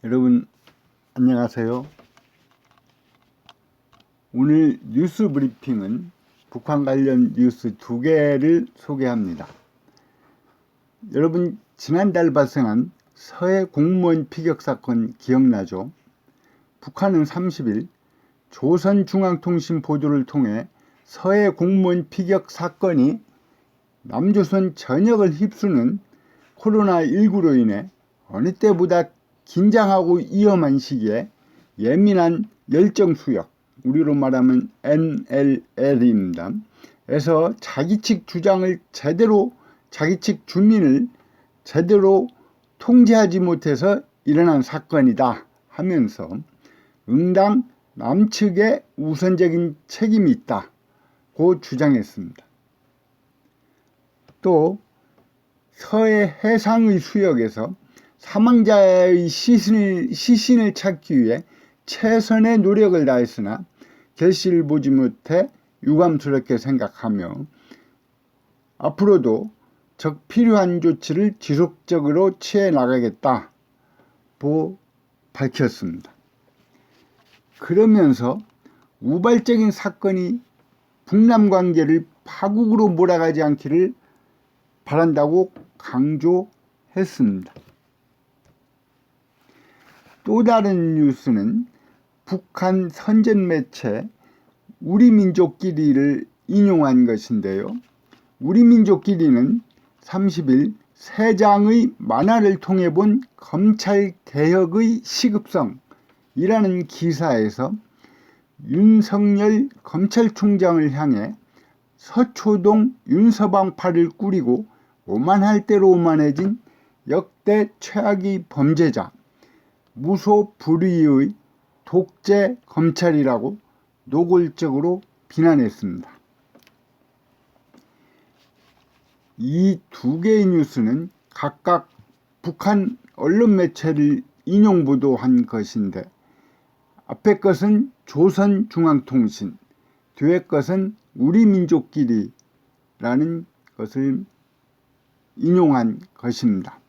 여러분 안녕하세요. 오늘 뉴스 브리핑은 북한 관련 뉴스 2개를 소개합니다. 여러분 지난달 발생한 서해 공무원 피격 사건 기억나죠? 북한은 30일 조선중앙통신 보도를 통해 서해 공무원 피격 사건이 남조선 전역을 휩쓰는 코로나19로 인해 어느 때보다 긴장하고 위험한 시기에 예민한 열정수역, 우리로 말하면 NLL입니다. 에서 자기 측 주장을 자기 측 주민을 제대로 통제하지 못해서 일어난 사건이다 하면서 응당 남측에 우선적인 책임이 있다고 주장했습니다. 또 서해 해상의 수역에서 사망자의 시신을 찾기 위해 최선의 노력을 다했으나 결실을 보지 못해 유감스럽게 생각하며 앞으로도 적 필요한 조치를 지속적으로 취해 나가겠다고 밝혔습니다. 그러면서 우발적인 사건이 북남 관계를 파국으로 몰아가지 않기를 바란다고 강조했습니다. 또 다른 뉴스는 북한 선전 매체 우리민족끼리를 인용한 것인데요. 우리민족끼리는 30일 세 장의 만화를 통해 본 검찰개혁의 시급성이라는 기사에서 윤석열 검찰총장을 향해 서초동 윤서방파를 꾸리고 오만할 대로 오만해진 역대 최악의 범죄자, 무소불위의 독재 검찰이라고 노골적으로 비난했습니다. 이 2개의 뉴스는 각각 북한 언론 매체를 인용 보도한 것인데 앞에 것은 조선중앙통신, 뒤에 것은 우리민족끼리라는 것을 인용한 것입니다.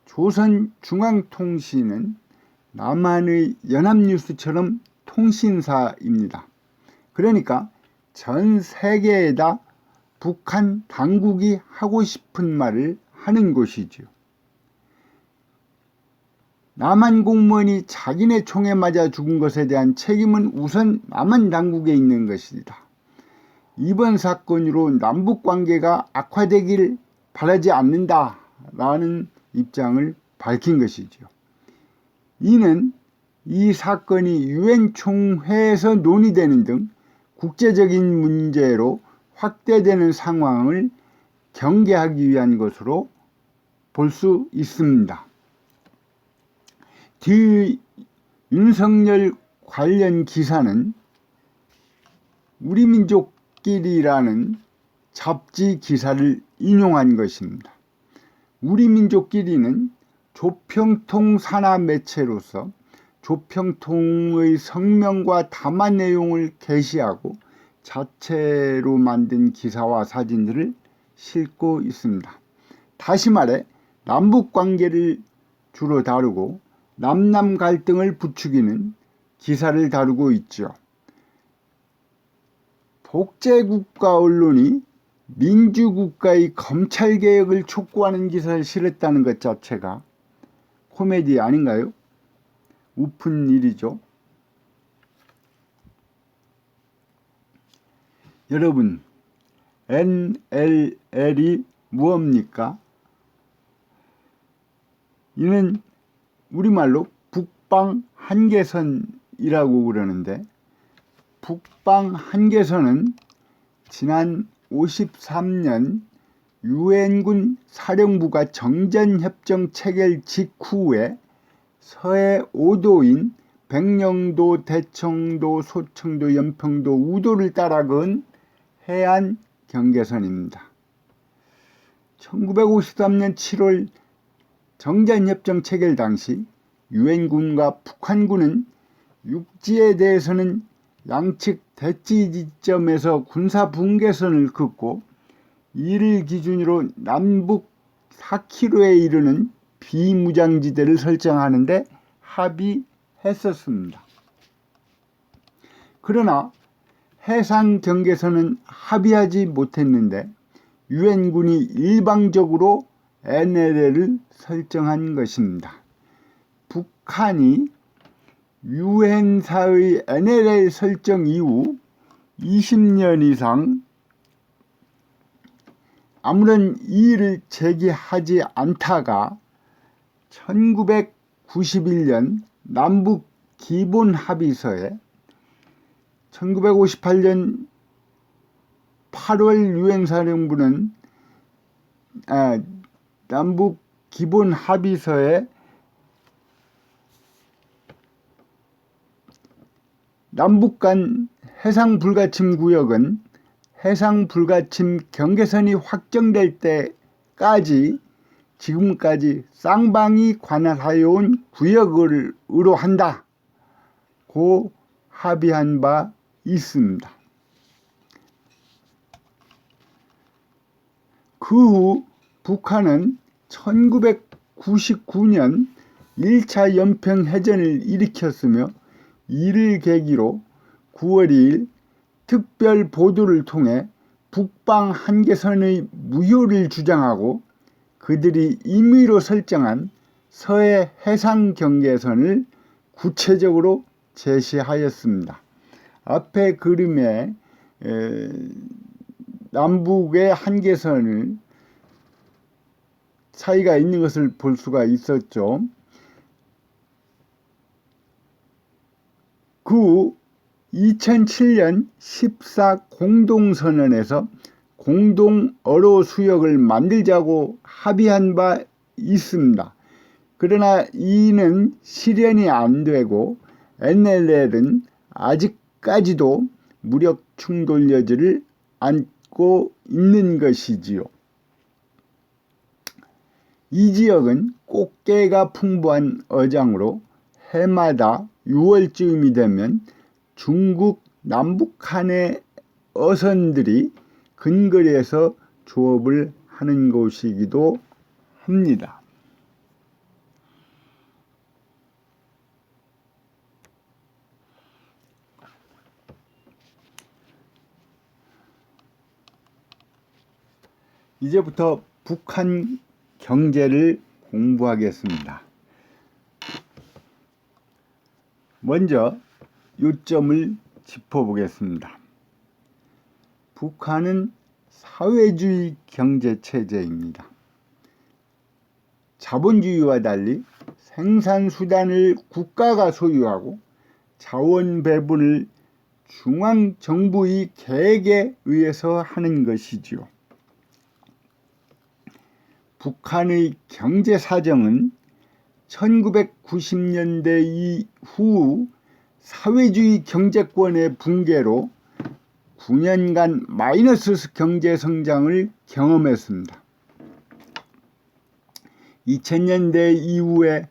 조선중앙통신은 남한의 연합뉴스처럼 통신사입니다. 그러니까 전 세계에다 북한 당국이 하고 싶은 말을 하는 곳이지요. 남한 공무원이 자기네 총에 맞아 죽은 것에 대한 책임은 우선 남한 당국에 있는 것이다. 이번 사건으로 남북관계가 악화되길 바라지 않는다라는 입장을 밝힌 것이죠. 이는 이 사건이 유엔 총회에서 논의되는 등 국제적인 문제로 확대되는 상황을 경계하기 위한 것으로 볼 수 있습니다. 뒤 윤석열 관련 기사는 우리민족끼리라는 잡지 기사를 인용한 것입니다. 우리민족끼리는 조평통 산하 매체로서 조평통의 성명과 담화 내용을 게시하고 자체로 만든 기사와 사진들을 싣고 있습니다. 다시 말해 남북관계를 주로 다루고 남남 갈등을 부추기는 기사를 다루고 있죠. 독재국가 언론이 민주국가의 검찰개혁을 촉구하는 기사를 실었다는 것 자체가 코미디 아닌가요? 우픈 일이죠. 여러분, NLL이 무엇입니까? 이는 우리말로 북방 한계선이라고 그러는데, 북방 한계선은 지난 53년 유엔군 사령부가 정전협정 체결 직후에 서해 5도인 백령도, 대청도, 소청도, 연평도, 우도를 따라 그은 해안 경계선입니다. 1953년 7월 정전협정 체결 당시 유엔군과 북한군은 육지에 대해서는 양측 대치 지점에서 군사 분계선을 긋고 이를 기준으로 남북 4km에 이르는 비무장지대를 설정하는데 합의했었습니다. 그러나 해상 경계선은 합의하지 못했는데 유엔군이 일방적으로 NLL을 설정한 것입니다. 북한이 유엔사의 NLL 설정 이후 20년 이상 아무런 이의를 제기하지 않다가 1991년 남북 기본합의서에 1958년 8월 유엔사령부는 남북 기본합의서에 남북 간 해상 불가침 구역은 해상 불가침 경계선이 확정될 때까지 지금까지 쌍방이 관할하여 온 구역으로 한다고 합의한 바 있습니다. 그 후 북한은 1999년 1차 연평해전을 일으켰으며 이를 계기로 9월 2일 특별 보도를 통해 북방 한계선의 무효를 주장하고 그들이 임의로 설정한 서해 해상 경계선을 구체적으로 제시하였습니다. 앞에 그림에 남북의 한계선을 차이가 있는 것을 볼 수가 있었죠. 그 후 2007년 14 공동선언에서 공동 어로 수역을 만들자고 합의한 바 있습니다. 그러나 이는 실현이 안 되고 NLL은 아직까지도 무력 충돌 여지를 안고 있는 것이지요. 이 지역은 꽃게가 풍부한 어장으로 해마다 6월쯤이 되면 중국 남북한의 어선들이 근거리에서 조업을 하는 곳이기도 합니다. 이제부터 북한 경제를 공부하겠습니다. 먼저 요점을 짚어보겠습니다. 북한은 사회주의 경제체제입니다. 자본주의와 달리 생산수단을 국가가 소유하고 자원 배분을 중앙정부의 계획에 의해서 하는 것이지요. 북한의 경제사정은 1990년대 이후 사회주의 경제권의 붕괴로 9년간 마이너스 경제성장을 경험했습니다. 2000년대 이후에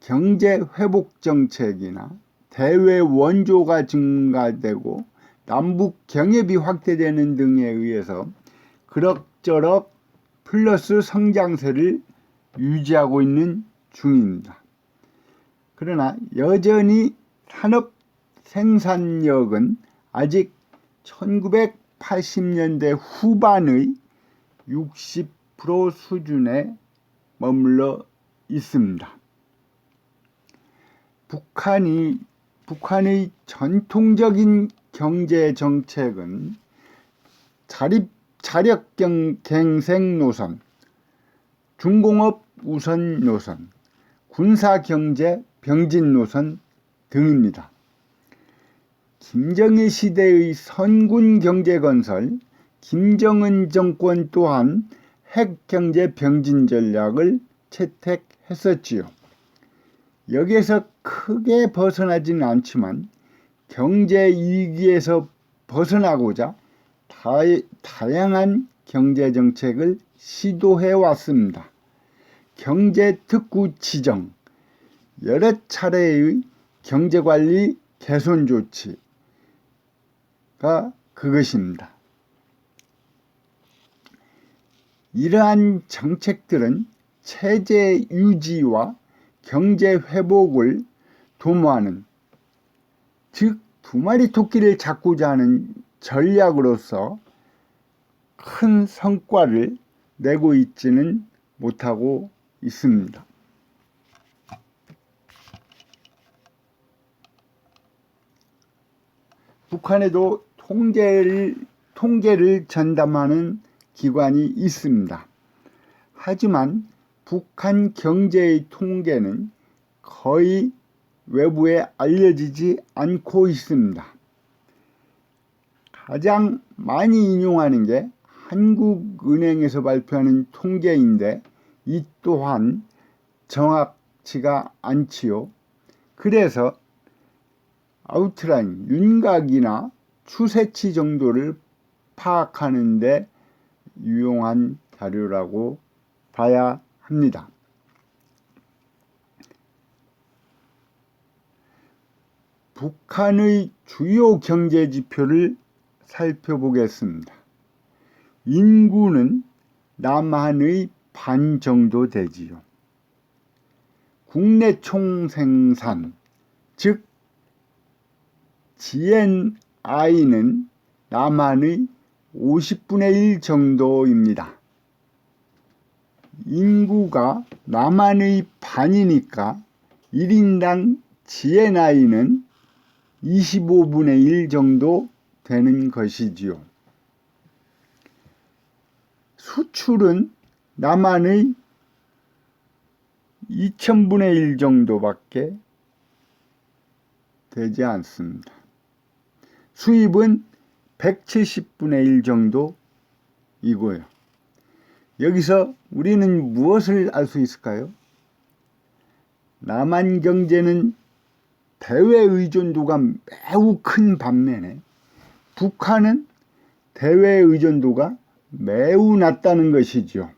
경제회복정책이나 대외 원조가 증가되고 남북 경협이 확대되는 등에 의해서 그럭저럭 플러스 성장세를 유지하고 있는 중입니다. 그러나 여전히 산업 생산력은 아직 1980년대 후반의 60% 수준에 머물러 있습니다. 북한의 전통적인 경제 정책은 자력갱생 노선, 중공업 우선 노선, 군사경제 병진 노선 등입니다. 김정일 시대의 선군 경제 건설, 김정은 정권 또한 핵경제 병진 전략을 채택했었지요. 여기에서 크게 벗어나지는 않지만 경제 위기에서 벗어나고자 다양한 경제 정책을 시도해 왔습니다. 경제 특구 지정, 여러 차례의 경제관리 개선 조치가 그것입니다. 이러한 정책들은 체제 유지와 경제 회복을 도모하는, 즉 두 마리 토끼를 잡고자 하는 전략으로서 큰 성과를 내고 있지는 못하고 있습니다. 북한에도 통계를 전담하는 기관이 있습니다. 하지만 북한 경제의 통계는 거의 외부에 알려지지 않고 있습니다. 가장 많이 인용하는 게 한국은행에서 발표하는 통계인데 이 또한 정확치가 않지요. 그래서 아웃라인, 윤곽이나 추세치 정도를 파악하는 데 유용한 자료라고 봐야 합니다. 북한의 주요 경제 지표를 살펴보겠습니다. 인구는 남한의 반 정도 되지요. 국내 총생산, 즉 GNI는 남한의 50분의 1 정도입니다. 인구가 남한의 반이니까 1인당 GNI는 25분의 1 정도 되는 것이지요. 수출은 남한의 2000분의 1 정도밖에 되지 않습니다. 수입은 170분의 1 정도이고요. 여기서 우리는 무엇을 알 수 있을까요? 남한 경제는 대외 의존도가 매우 큰 반면에 북한은 대외 의존도가 매우 낮다는 것이죠.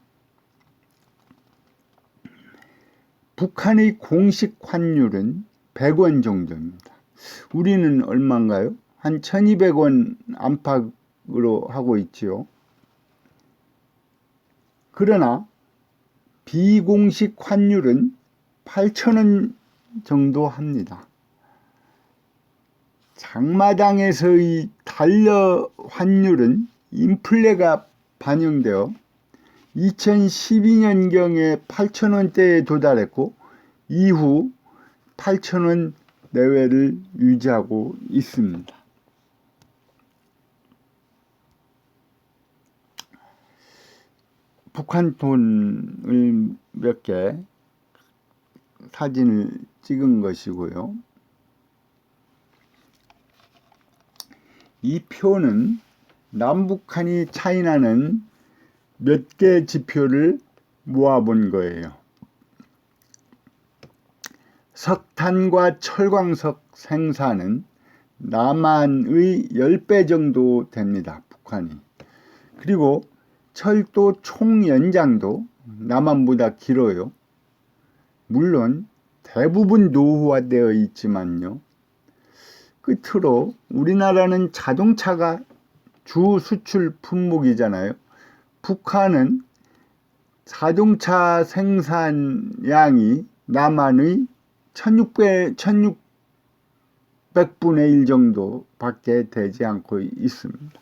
북한의 공식 환율은 100원 정도입니다. 우리는 얼마인가요? 한 1200원 안팎으로 하고 있지요. 그러나 비공식 환율은 8000원 정도 합니다. 장마당에서의 달러 환율은 인플레가 반영되어 2012년경에 8,000원대에 도달했고 이후 8,000원 내외를 유지하고 있습니다. 북한 돈을 몇 개 사진을 찍은 것이고요. 이 표는 남북한이 차이나는 몇 개 지표를 모아본 거예요. 석탄과 철광석 생산은 남한의 10배 정도 됩니다. 북한이. 그리고 철도 총연장도 남한보다 길어요. 물론 대부분 노후화되어 있지만요. 끝으로 우리나라는 자동차가 주 수출 품목이잖아요. 북한은 자동차 생산량이 남한의 1600분의 1 정도밖에 되지 않고 있습니다.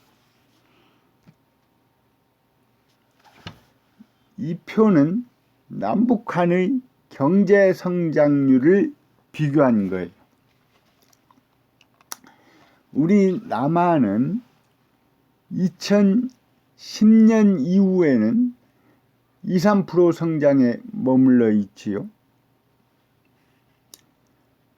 이 표는 남북한의 경제 성장률을 비교한 거예요. 우리 남한은 2010년 이후에는 2~3% 성장에 머물러 있지요.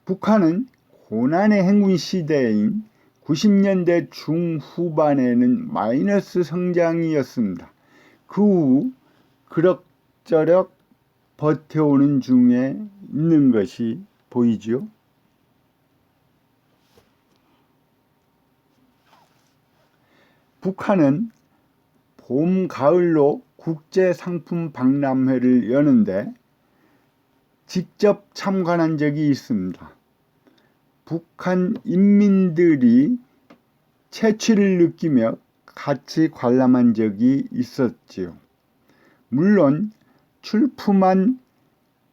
북한은 고난의 행군 시대인 90년대 중후반에는 마이너스 성장이었습니다. 그 후 그럭저럭 버텨오는 중에 있는 것이 보이죠. 북한은 봄, 가을로 국제상품 박람회를 여는데 직접 참관한 적이 있습니다. 북한 인민들이 채취를 느끼며 같이 관람한 적이 있었지요. 물론 출품한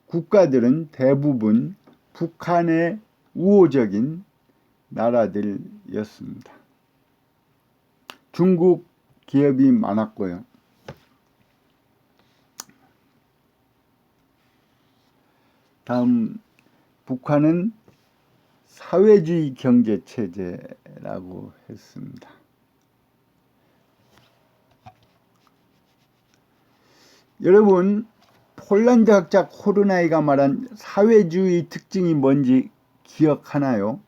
국가들은 대부분 북한의 우호적인 나라들이었습니다. 중국 기업이 많았고요. 다음, 북한은 사회주의 경제체제라고 했습니다. 여러분, 폴란드 학자 코르나이가 말한 사회주의 특징이 뭔지 기억하나요?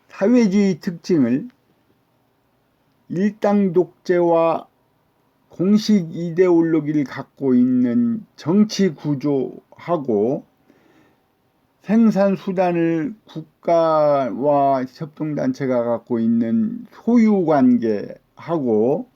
사회주의 특징을 일당 독재와 공식 이데올로기를 갖고 있는 정치 구조하고 생산수단을 국가와 협동단체가 갖고 있는 소유관계하고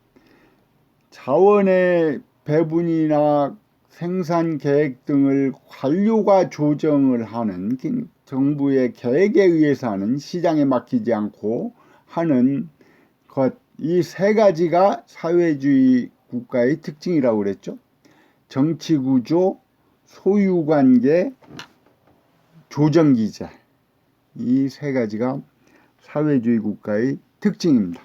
자원의 배분이나 생산 계획 등을 관료가 조정을 하는 정부의 계획에 의해서 하는, 시장에 맡기지 않고 하는 것, 이 세 가지가 사회주의 국가의 특징이라고 그랬죠. 정치구조, 소유관계, 조정기제, 이 세 가지가 사회주의 국가의 특징입니다.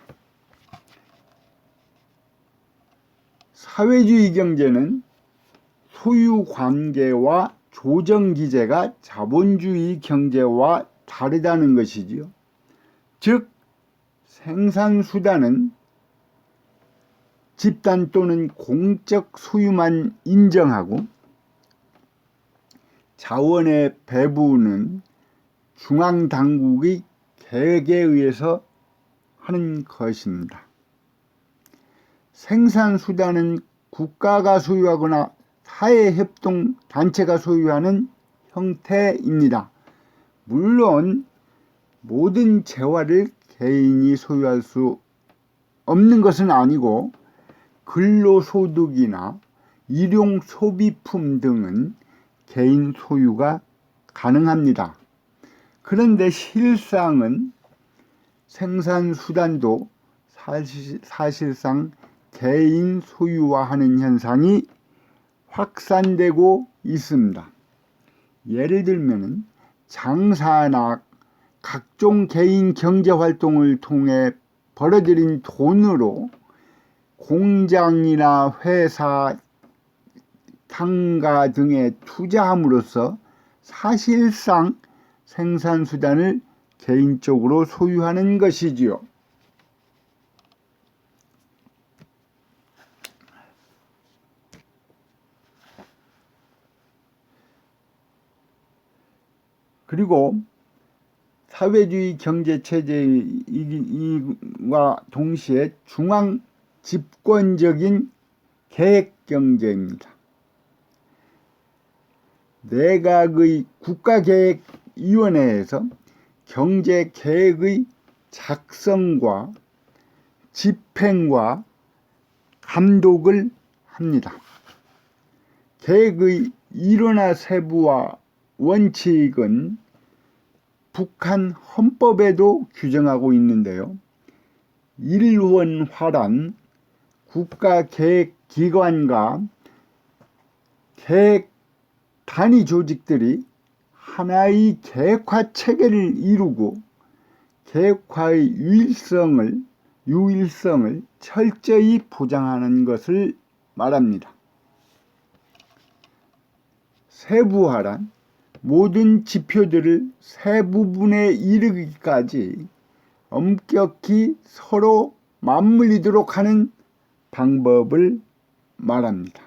사회주의 경제는 소유관계와 조정기제가 자본주의 경제와 다르다는 것이지요. 즉, 생산수단은 집단 또는 공적 소유만 인정하고 자원의 배분은 중앙당국의 계획에 의해서 하는 것입니다. 생산수단은 국가가 소유하거나 사회협동단체가 소유하는 형태입니다. 물론 모든 재화를 개인이 소유할 수 없는 것은 아니고 근로소득이나 일용소비품 등은 개인 소유가 가능합니다. 그런데 실상은 생산수단도 사실상 개인 소유화하는 현상이 확산되고 있습니다. 예를 들면 장사나 각종 개인 경제활동을 통해 벌어들인 돈으로 공장이나 회사, 상가 등에 투자함으로써 사실상 생산수단을 개인적으로 소유하는 것이지요. 그리고 사회주의 경제체제와 동시에 중앙 집권적인 계획경제입니다. 내각의 국가계획위원회에서 경제계획의 작성과 집행과 감독을 합니다. 계획의 일원화 세부와 원칙은 북한 헌법에도 규정하고 있는데요. 일원화란 국가계획기관과 계획 단위 조직들이 하나의 계획화 체계를 이루고 계획화의 유일성을 철저히 보장하는 것을 말합니다. 세부화란 모든 지표들을 세 부분에 이르기까지 엄격히 서로 맞물리도록 하는 방법을 말합니다.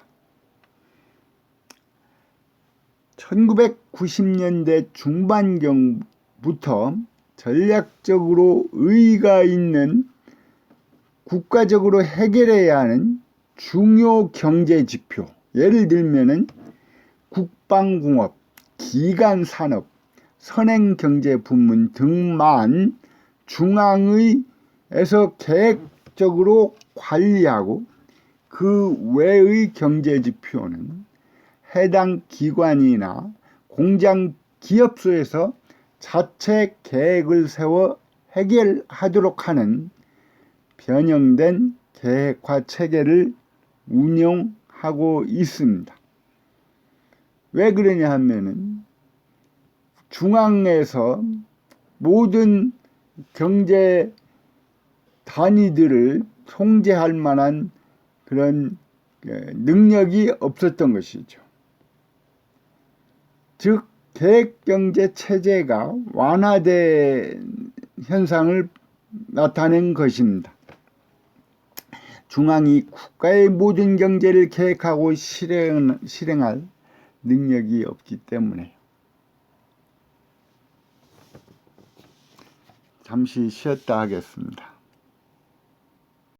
1990년대 중반경부터 전략적으로 의의가 있는 국가적으로 해결해야 하는 중요 경제지표, 예를 들면 국방공업, 기간산업, 선행경제부문 등만 중앙에서 계획적으로 관리하고 그 외의 경제지표는 해당 기관이나 공장 기업소에서 자체 계획을 세워 해결하도록 하는 변형된 계획화 체계를 운영하고 있습니다. 왜 그러냐 하면은 중앙에서 모든 경제 단위들을 통제할 만한 그런 능력이 없었던 것이죠. 즉 계획경제 체제가 완화된 현상을 나타낸 것입니다. 중앙이 국가의 모든 경제를 계획하고 실행할 능력이 없기 때문에. 잠시 쉬었다 하겠습니다.